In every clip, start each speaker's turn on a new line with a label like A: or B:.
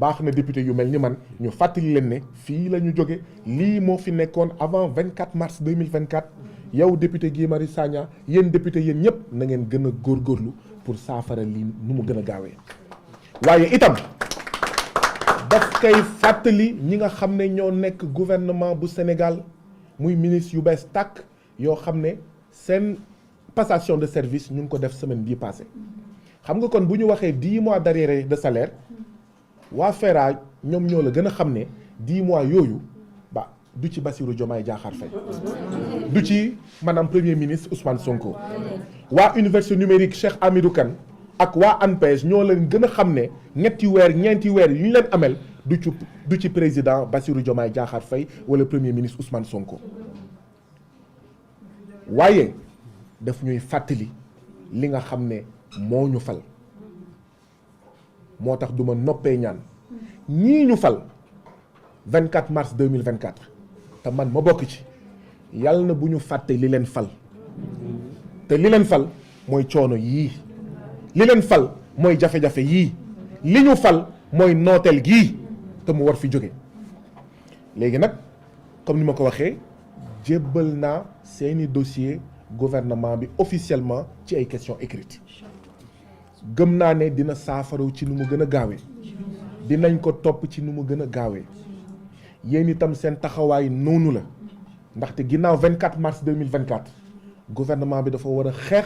A: baax na député yu mel ni man ñu fàttali leen ne fii la ñu jóge lii moo fi nekkoon avant 24 mars 2024 yow député Guy Marius Sagna yéen député yéen ñëpp na ngeen gën a góorgóorlu pour saafara lii nu mu gën a gaawee. waaye itam daf koy fàttali ñi nga xam ne ñoo nekk gouvernement bu Sénégal muy ministre yu bees tàkk yoo xam ne seen passation de service ñu ngi ko def semaine bii passé xam nga kon bu ñu waxee 10 mois d'arriérés de salaire waa FERA ñoom ñoo la gën a xam ne 10 mois yooyu ba du ci Bassirou Diomaye Diakhar Faye du ci maanaam premier ministre Ousmane Sonko waa université numérique Cheikh Hamidou Kane ak waa ANPEJ ñoo leen gën a xam ne ñeenti weer ñeenti weer yu ñu leen amel du ci président Bassirou Diomaye Diakhar Faye wala premier ministre Ousmane Sonko waaye daf ñuy fàttali li nga xam ne moo ñu fal moo tax du ma noppee ñaan ñii ñu fal 24 mars 2024 te man ma bokk ci yàlla na bu ñu fàtte li leen fal te li leen fal mooy coono yii li leen fal mooy jafe-jafe yii li ñu fal mooy nooteel gii te mu war fi jóge léegi nag comme ni ma ko waxee jébbal naa seeni dossier gouvernement bi officiellement ci ay questions écrites gëm naa ne dina saafaraw ci nu mu gën a gaawee dinañ ko topp ci nu mu gën a gaawee yéen itam seen taxawaay noonu la ndaxte ginnaaw 24 mars 2024 gouvernement bi dafa war a xeex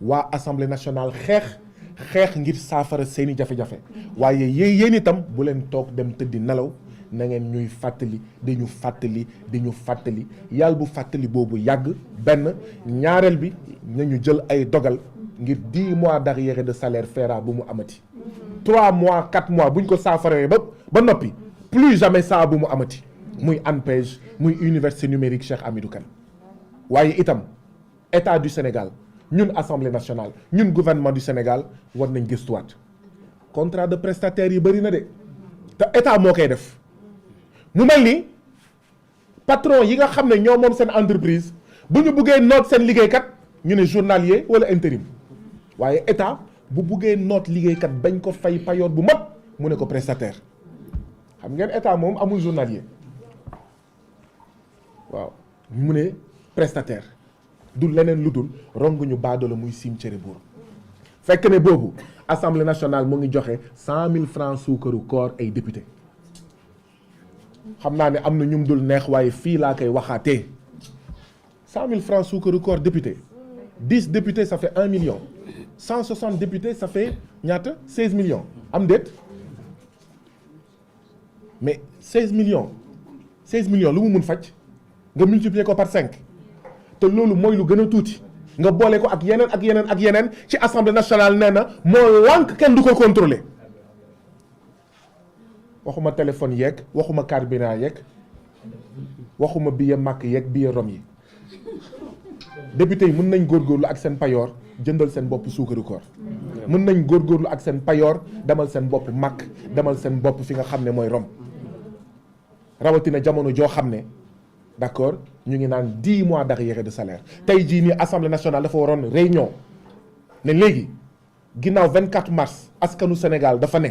A: waa assemblée nationale xeex ngir saafara seeni jafe-jafe waaye yéen itam bu leen toog dem tëddi nelaw na ngeen ñuy fàttali di ñu fàttali yàlla bu fàttali boobu yàgg benn ñaareel bi nañu jël ay dogal ngir 10 mois d'arriérés de salaire FERA bu mu amati 3 mois 4 mois buñ ko saafaree ba noppi plus jamais ça bu mu amati muy ANPEJ muy université numérique Cheikh Hamidou Kane waaye itam état du Sénégal ñun assemblée nationale ñun gouvernement du Sénégal war nañ gëstuwaat contrat de prestataires yi bëri na de te état moo koy def mu mel ni patron yi nga xam ne ñoo moom seen entreprise bu ñu buggee noot seen liggéeykat ñu ne journalier wala intérim waaye état bu buggee noot liggéeykat bañ ko fay payoor bu mat mu ne ko prestataire xam ngeen état moom amul journalier waaw mu ne prestataire du leneen lu dul rong ñu baadoo la muy sim cere buur fekk ne boobu assemblée nationale mu ngi joxe 100 000 francs suukaru koor ay député xam naa ne am na ñum dul neex waaye fii laa koy waxaatee 100 000 francs suukaru koor député 10 députés ça fait 1 million 160 députés ça fait ñaata 16 millions am déet mais 16 millions lu mu mun faj nga multiplier ko par 5 te loolu mooy lu gën a tuuti nga boole ko ak yeneen ci assemblée nationale nee na moo lànk kenn du ko contrôler waxuma téléphone yeeg waxuma carburant yeeg waxuma billet màkk yeeg billet rom yi député yi mën nañ góorgóorlu ak seen payoor jëndal seen bopp suukaru koor mën nañ góorgóorlu ak seen payoor demal seen bopp màkk demal seen bopp fi nga xam ne mooy rom rawatina jamono joo xam ne d'accord ñu ngi naan 10 mois d'arriérés de salaire tey jii nii assemblée nationale dafa waroon réunion ne léegi ginnaaw 24 mars askanu Sénégal dafa ne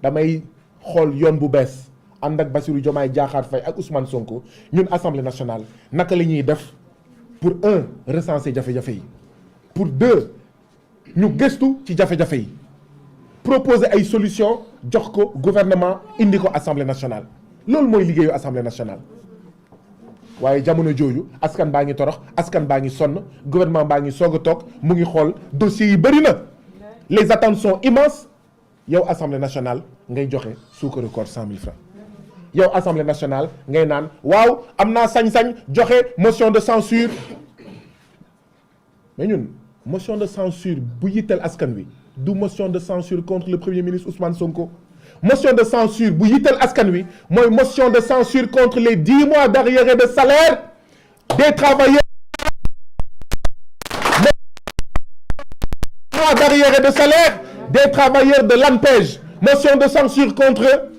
A: damay xool yoon bu bees ànd ak Bassirou Diomaye Diakhar Faye ak Ousmane Sonko ñun assemblée nationale naka la ñuy def pour recenser jafe-jafe yi pour 2 ñu gëstu ci jafe-jafe yi proposer ay solutions jox ko gouvernement indi ko assemblée nationale loolu mooy liggéeyu assemblée nationale. waaye jamono jooju askan baa ngi torox askan baa ngi sonn gouvernement baa ngi soog a toog mu ngi xool dossiers yi bëri na les attentes sont immenses yow assemblée nationale ngay joxe suukaru koor 100 000 francs yow assemblée nationale ngay naan waaw am naa sañ-sañ joxe motion de censure mais ñun motion de censure bu yitteel askan wi du motion de censure contre le premier ministre Ousmane Sonko. motion de censure bu yitteel askan wi mooy motion de censure contre les 10 mois d'arriérés de salaire des travailleurs. mois d'arriérés de salaire des travailleurs de l'ANPEJ. Motion de censure contre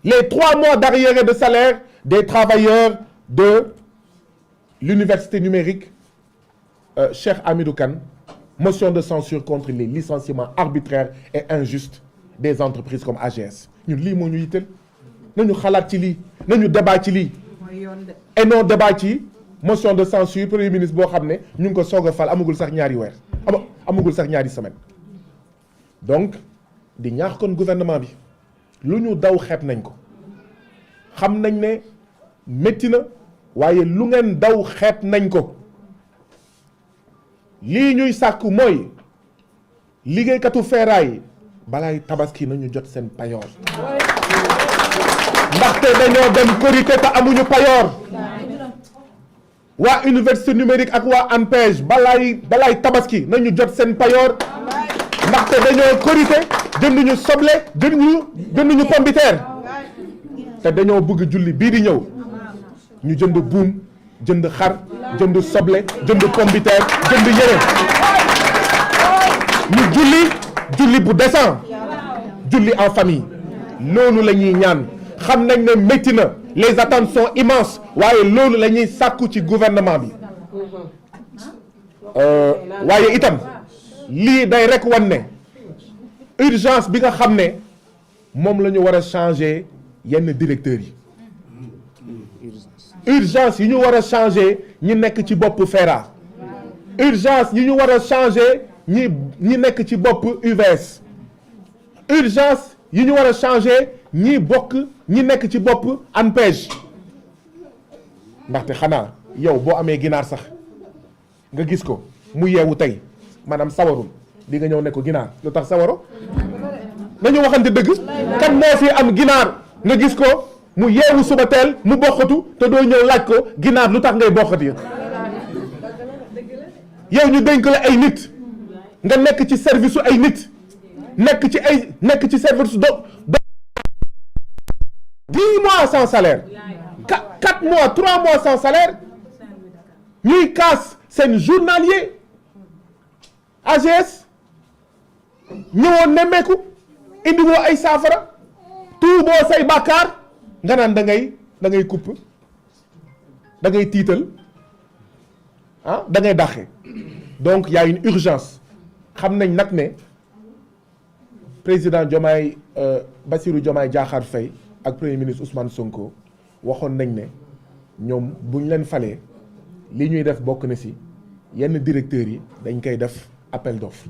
A: les 3 mois d'arriérés de salaire des travailleurs de l'université numérique Cheikh Hamidou Kane. Motion de censure contre les licenciements arbitraires et injustes des entreprises comme AGS ñun lii moo ñu yitteel nañu xalaat ci lii nañu débat ci lii et non débat ci motion de censure premier ministre boo xam ne ñu ngi ko soog a fal amagul sax ñaari weer amagul sax ñaari semaine donc di ñaax kon gouvernement bi lu ñu daw xeeb nañ ko xam nañ ne métti na waaye lu ngeen daw xeeb nañ ko lii ñuy sàkku mooy liggéeykatu feeraay balaay tabaski nañu jot seen payoor ndaxte dañoo dem korité te amuñu payoor waa université numérique ak waa ANPEJ balaay tabaski nañu jot seen payoor ndaxte dañoo korité jënduñu soble jënduñu pombiteer te dañoo bëgg julli bii di ñëw ñu jënd buum jënd xar jënd soble jënd pombiteer jënd yére ñu julli bu décent julli en famille loolu la ñuy ñaan xam nañ ne métti na les attentes sont immenses waaye loolu la ñuy sàkku ci gouvernement bi waaye itam lii day rek wan ne urgence bi nga xam ne moom la ñu war a changer yenn directeurs yi urgence yi ñu war a changer ñi nekk ci bopp FERA urgence yi ñu war a changer ñi nekk ci bopp UVS urgence yi ñu war a changer ñi nekk ci bopp ANPEJ ndaxte xanaa yow boo amee ginaar sax nga gis ko mu yeewu tey maanaam sawarul di nga ñëw ne ko ginaar lu tax sawaro nañu waxante dëgg kan moo fi am ginaar nga gis ko mu yeewu suba teel mu bokkatu te doo ñëw laaj ko ginaar lu tax ngay bokkati yow ñu dénk la ay nit nga nekk ci service su ay nit nekk ci service do 10 mois sans salaire 4 mois 3 mois sans salaire ñuy kaas seen journalier AGS ñëwoon nemmeeku indi woo ay saafara tuuboo say bàkkaar nga naan da ngay kupp da ngay tiital da ngay dàqe donc y a une urgence xam nañ nag ne président Diomaye Bassirou Diomaye Diakhar Faye ak premier ministre Ousmane Sonko waxoon nañ ne ñoom buñ leen falee li ñuy def bokk na ci yenn directeurs yi dañ koy def appel d'offre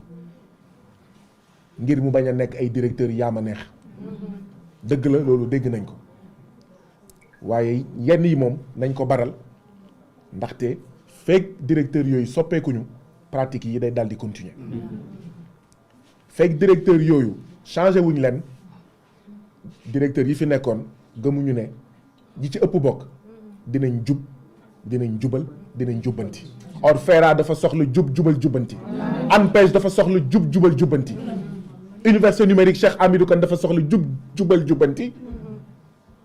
A: ngir mu bañ a nekk ay directeurs yaa ma neex dëgg la loolu dégg nañ ko waaye yenn yi moom nañ ko baral ndaxte fekk directeurs yooyu soppeekuñu pratique yi day daal di continuer fekk directeurs yooyu changé wuñ leen directeurs yi fi nekkoon gëmuñu ne ñi ci ëpp bokk dinañ jubal dinañ jubbanti or FERA dafa soxla jubal jubbanti ANPEJ dafa soxla jubal jubbanti université numérique Cheikh Hamidou Kane dafa soxla jubal jubbanti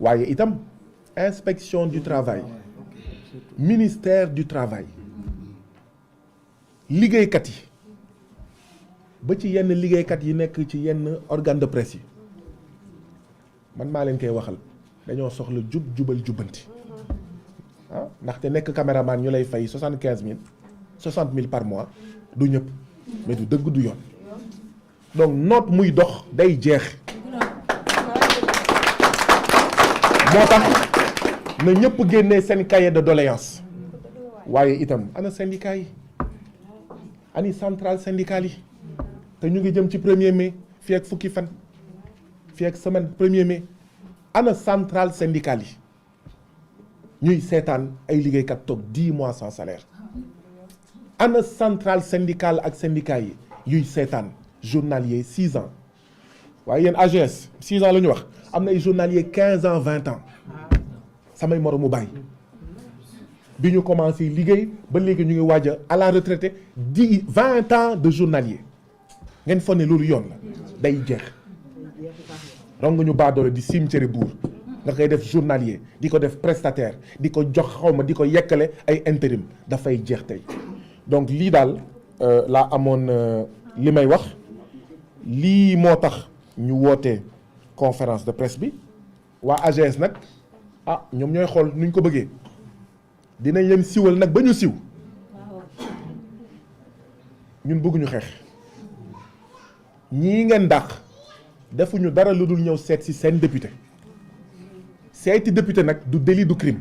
A: waaye itam inspection du travail ministère du travail liggéeykat yi ba ci yenn liggéeykat yi nekk ci yenn organe de presse yi man maa leen koy waxal dañoo soxla jubal jubbanti ndaxte nekk caméraman ñu lay fay 75 000 par mois du ñëpp mais du dëgg du yoon donc noot muy dox day jeex moo tax na ñëpp génnee seen cahier de doléance waaye itam ana syndicat yi ani centrale syndicale yi te ñu ngi jëm ci 1er mai fii ak fukki fan fii ak semaine 1er mai ana centrale syndicale yi ñuy seetaan ay liggéeykat toog 10 mois sans salaire ana centrale syndicale ak syndicat yi yuy seetaan journalier 6 ans waaye yéen AGS 6 ans la ñu wax am na ay journalier 15 ans 20 ans samay moromu bàyyi bi ñu commencé liggéey ba léegi ñu ngi waaj à la retraité 20 ans de journalier ngeen foog ne loolu yoon la day jeex rong ñu baadoole di cimetière buur nga koy def journalier di ko def prestataire di ko jox xawma di ko yekkale ay intérim dafay jeex tey donc lii daal laa amoon li may wax lii moo tax ñu woote conférence de presse bi waa AGS nag ñoom ñooy xool nuñ ko bëggee dinañ leen siwal nag ba ñu siw ñun bëgguñu xeex ñii ngeen dàq defuñu dara lu dul ñëw seet si seen député seeti député nag du délit du crime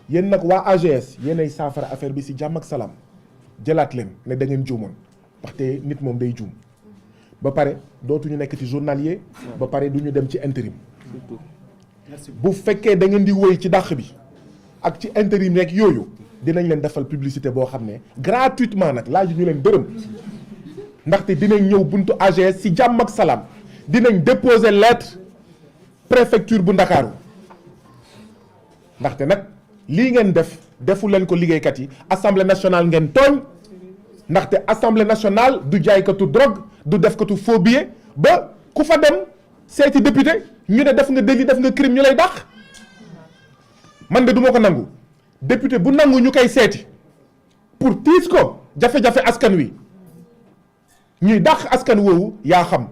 A: yéen nag waa AGS yéenay saafara affaire bi si jàmm ak salaam jëlaat leen ne da ngeen juumoon waxte nit moom day juum ba pare dootuñu nekk ci journalier ba pare du ñu dem ci intérim bu fekkee da ngeen di wéy ci dàq bi ak ci intérim rek yooyu dinañ leen defal publicité boo xam ne gratuitement nag laaju ñu leen dërëm ndaxte dinañ ñëw buntu AGS si jàmm ak salaam dinañ déposer lettre préfecture bu Ndakaaru ndaxte nag lii ngeen defu leen ko liggéeykat yi assemblée nationale ngeen tooñ ndaxte assemblée nationale du jaaykatu drogue du defkatu faux billet ba ku fa dem seeti député ñu ne def nga délit def nga crime ñu lay dàq man de du ma ko nangu député bu nangu ñu koy seeti pour tiis ko jafe-jafe askan wi ñuy dàq askan woowu yaa xam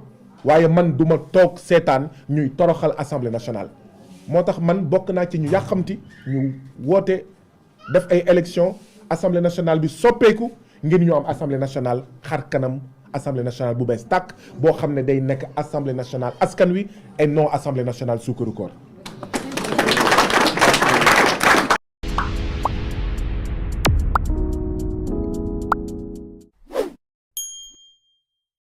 A: waaye man du ma toog seetaan ñuy toroxal assemblée nationale moo tax man bokk naa ci ñu yàqamti ñu woote def ay élection assemblée nationale bi soppeeku ngir ñu am assemblée nationale xar kanam assemblée nationale bu bees tàkk boo xam ne day nekk assemblée nationale askan wi et non assemblée nationale suukaru koor